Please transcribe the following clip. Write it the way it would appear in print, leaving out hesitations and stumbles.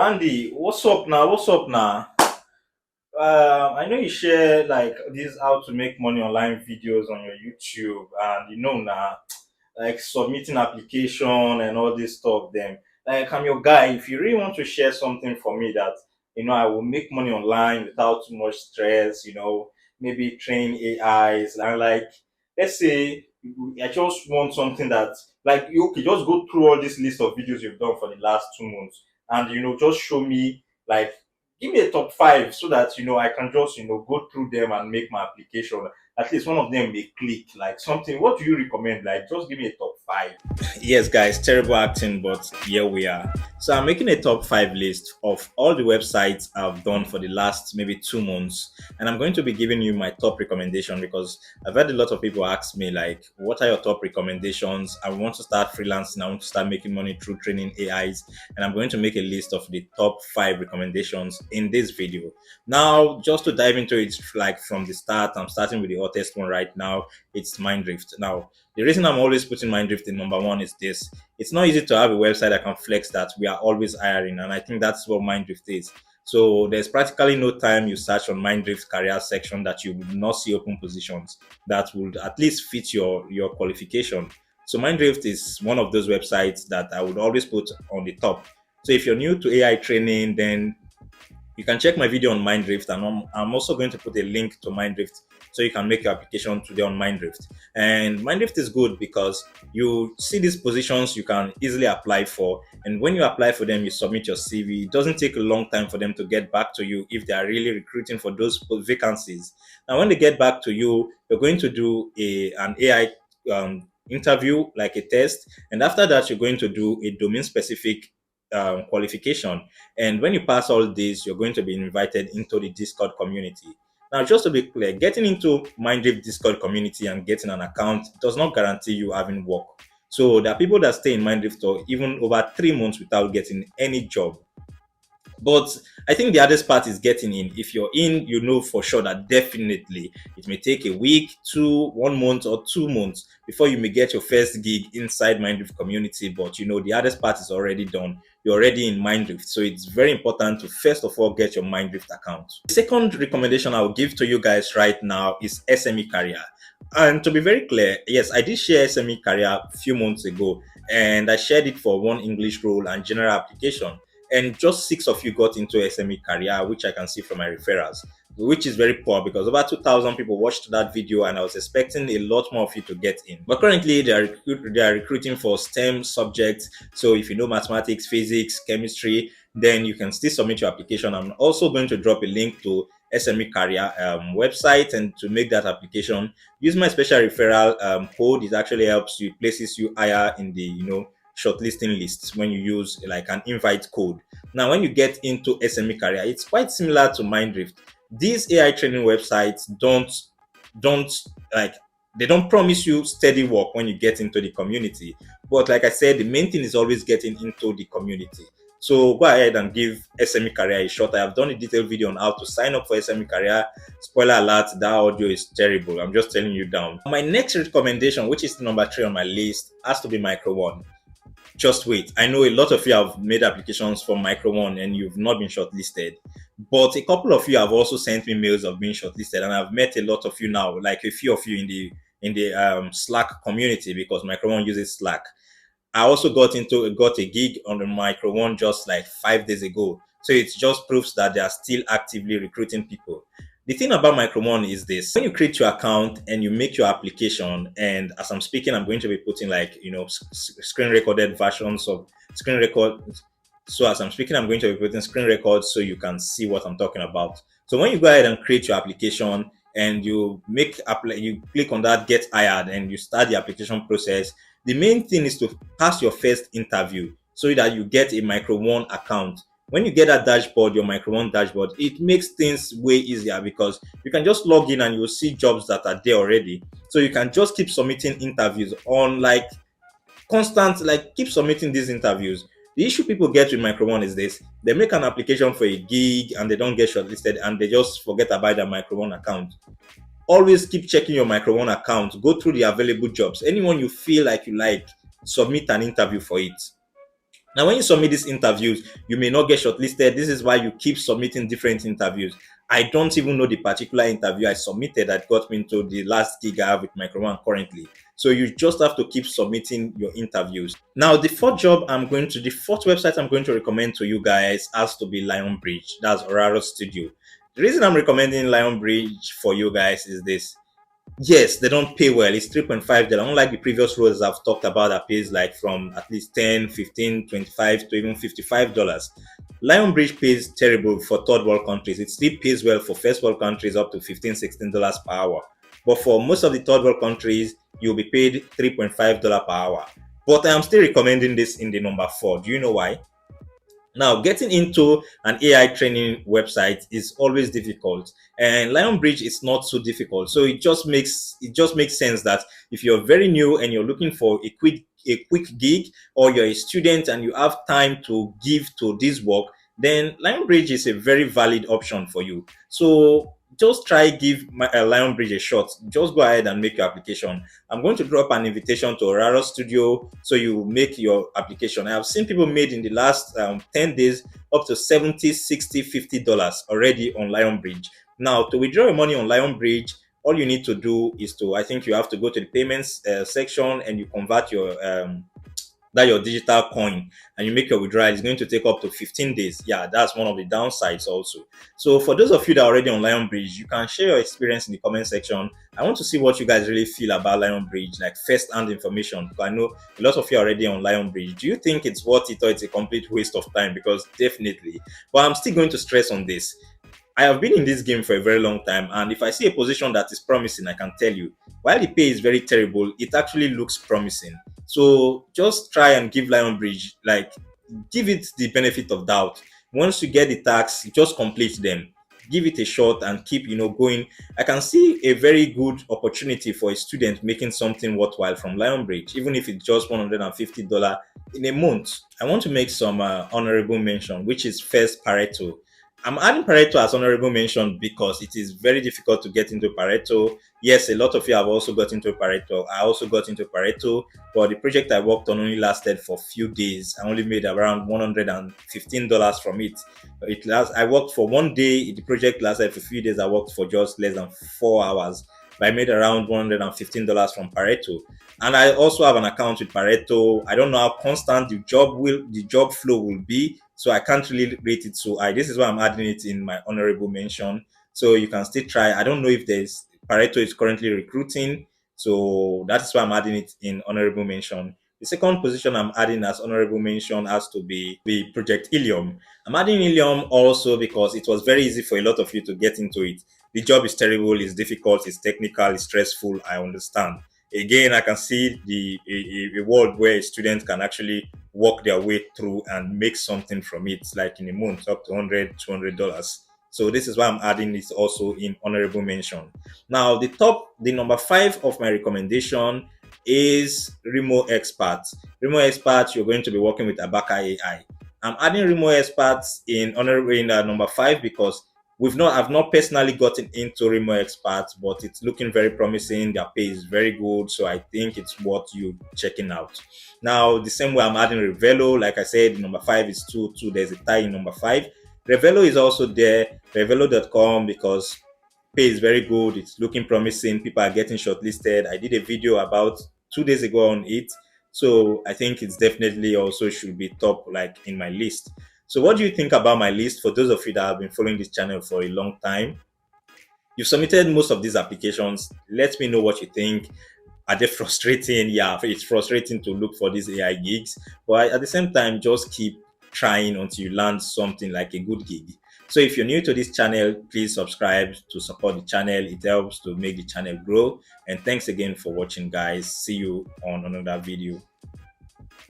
Andy, what's up now? What's up now? I know you share like this how to make money online videos on your YouTube, and now like submitting application and all this stuff. Then, like I'm your guy. If you really want to share something for me that I will make money online without too much stress. Maybe train AIs and like let's say I just want something that like you can just go through all this list of videos you've done for the last 2 months and just show me like give me a top five so that I can just go through them and make my application. At least one of them may click like something. What do you recommend? Like just give me a top five. Yes, guys, terrible acting, but here we are. So I'm making a top five list of all the websites I've done for the last maybe 2 months, and I'm going to be giving you my top recommendation because I've had a lot of people ask me like, "What are your top recommendations?" I want to start freelancing. I want to start making money through training AIs, and I'm going to make a list of the top five recommendations in this video. Now, just to dive into it, like from the start, I'm starting with the hottest one right now. It's Minddrift. Now, the reason I'm always putting Minddrift in number one is this. It's not easy to have a website that can flex that we are always hiring. And I think that's what Minddrift is. So there's practically no time you search on Minddrift career section that you will not see open positions that would at least fit your qualification. So Minddrift is one of those websites that I would always put on the top. So if you're new to AI training, then you can check my video on Minddrift, and I'm also going to put a link to Minddrift so you can make your application today on Minddrift. And Minddrift is good because you see these positions you can easily apply for, and when you apply for them, you submit your CV. It doesn't take a long time for them to get back to you if they are really recruiting for those vacancies. Now, when they get back to you, you're going to do an AI interview, like a test, and after that, you're going to do a domain-specific qualification. And when you pass all this, you're going to be invited into the Discord community. Now, just to be clear, getting into Minddrift Discord community and getting an account does not guarantee you having work. So there are people that stay in Minddrift for even over 3 months without getting any job. But I think the hardest part is getting in. If you're in, you know for sure that definitely it may take a week, 1 month, or 2 months before you may get your first gig inside Minddrift community. But the hardest part is already done. You're already in Minddrift. So it's very important to first of all get your Minddrift account. The second recommendation I will give to you guys right now is SME Career. And to be very clear, yes, I did share SME Career a few months ago, and I shared it for one English role and general application. And just 6 of you got into SME Career, which I can see from my referrals, which is very poor because over 2,000 people watched that video, and I was expecting a lot more of you to get in. But currently, they are recruiting for STEM subjects. So if you know mathematics, physics, chemistry, then you can still submit your application. I'm also going to drop a link to SME Career website, and to make that application, use my special referral code. It actually helps you, places you higher in the shortlisting lists when you use like an invite code. Now, when you get into SME Career, it's quite similar to Minddrift. These AI training websites don't like they don't promise you steady work when you get into the community. But like I said, the main thing is always getting into the community. So go ahead and give SME Career a shot. I have done a detailed video on how to sign up for SME Career. Spoiler alert, that audio is terrible. I'm just telling you down. My next recommendation, which is number 3 on my list, has to be Micro One. Just wait. I know a lot of you have made applications for Micro One and you've not been shortlisted. But a couple of you have also sent me mails of being shortlisted, and I've met a lot of you now, like a few of you in the Slack community, because Micro One uses Slack. I also got a gig on the Micro One just like 5 days ago. So it just proves that they are still actively recruiting people. The thing about Micro One is this: when you create your account and you make your application, and as I'm speaking, I'm going to be putting like screen recorded versions of screen record. So as I'm speaking, I'm going to be putting screen records so you can see what I'm talking about. So when you go ahead and create your application and you you click on that get hired and you start the application process, the main thing is to pass your first interview so that you get a Micro One account. When you get that dashboard, your Micro One dashboard, it makes things way easier because you can just log in and you'll see jobs that are there already. So you can just keep submitting interviews on like constant, like keep submitting these interviews. The issue people get with Micro One is this: they make an application for a gig and they don't get shortlisted and they just forget about their Micro One account. Always keep checking your Micro One account, go through the available jobs. Anyone you feel like you like, submit an interview for it. Now, when you submit these interviews, you may not get shortlisted. This is why you keep submitting different interviews. I don't even know the particular interview I submitted that got me into the last gig I have with Micro One currently. So you just have to keep submitting your interviews. Now, the fourth website I'm going to recommend to you guys has to be Lionbridge. That's Oraro Studio. The reason I'm recommending Lionbridge for you guys is this. Yes, they don't pay well. It's $3.5. Unlike the previous roles I've talked about that pays like from at least 10, 15, 25 to even $55. Lionbridge pays terrible for third world countries. It still pays well for first world countries up to 15, $16 per hour. But for most of the third world countries, you'll be paid $3.5 per hour. But I am still recommending this in the number 4. Do you know why? Now, getting into an AI training website is always difficult, and Lionbridge is not so difficult. So it just makes sense that if you're very new and you're looking for a quick gig, or you're a student and you have time to give to this work, then Lionbridge is a very valid option for you. So just try give Lionbridge a shot. Just go ahead and make your application. I'm going to drop an invitation to Oraro Studio so you make your application. I have seen people made in the last 10 days up to 70, 60, $50 already on Lionbridge. Now, to withdraw your money on Lionbridge, all you need to do is I think you have to go to the payments section and you convert your digital coin and you make your withdrawal. It's going to take up to 15 days. Yeah, that's one of the downsides also. So for those of you that are already on Lionbridge, you can share your experience in the comment section. I want to see what you guys really feel about Lionbridge, like first-hand information. Because I know a lot of you are already on Lionbridge. Do you think it's worth it or it's a complete waste of time? Because definitely. But I'm still going to stress on this. I have been in this game for a very long time, and if I see a position that is promising, I can tell you, while the pay is very terrible, it actually looks promising. So just try and give Lionbridge, like, give it the benefit of doubt. Once you get the tasks, just complete them. Give it a shot and keep, going. I can see a very good opportunity for a student making something worthwhile from Lionbridge, even if it's just $150 in a month. I want to make some honorable mention, which is first Pareto. I'm adding Pareto as honorable mention because it is very difficult to get into Pareto. Yes, a lot of you have also got into Pareto. I also got into Pareto, but the project I worked on only lasted for a few days. I only made around $115 from it. I worked for one day. The project lasted for a few days. I worked for just less than 4 hours. But I made around $115 from Pareto. And I also have an account with Pareto. I don't know how constant the job flow will be, so I can't really rate it so high. This is why I'm adding it in my honorable mention. So you can still try. I don't know if there's Pareto is currently recruiting, so that's why I'm adding it in honorable mention. The second position I'm adding as honorable mention has to be Project Ilium. I'm adding Ilium also because it was very easy for a lot of you to get into it. The job is terrible, it's difficult, it's technical, it's stressful. I understand. Again, I can see a world where a student can actually work their way through and make something from it, like in a month, up to $100, $200. So this is why I'm adding this also in honorable mention. Now, the number 5 of my recommendation is Remo Experts. Remo Experts, you're going to be working with Abaka AI. I'm adding Remo Experts in honorable in number 5 because I've not personally gotten into Remo Experts, but it's looking very promising. Their pay is very good, so I think it's worth you checking out. Now, the same way I'm adding Revelo, like I said, number 5 is 2. There's a tie in number 5. Revelo is also there, revelo.com, because pay is very good. It's looking promising. People are getting shortlisted. I did a video about 2 days ago on it. So I think it's definitely also should be top, like in my list. So what do you think about my list? For those of you that have been following this channel for a long time, you've submitted most of these applications. Let me know what you think. Are they frustrating? Yeah, it's frustrating to look for these AI gigs, but at the same time, just keep trying until you land something like a good gig. So if you're new to this channel, please subscribe to support the channel. It helps to make the channel grow. And thanks again for watching, guys. See you on another video.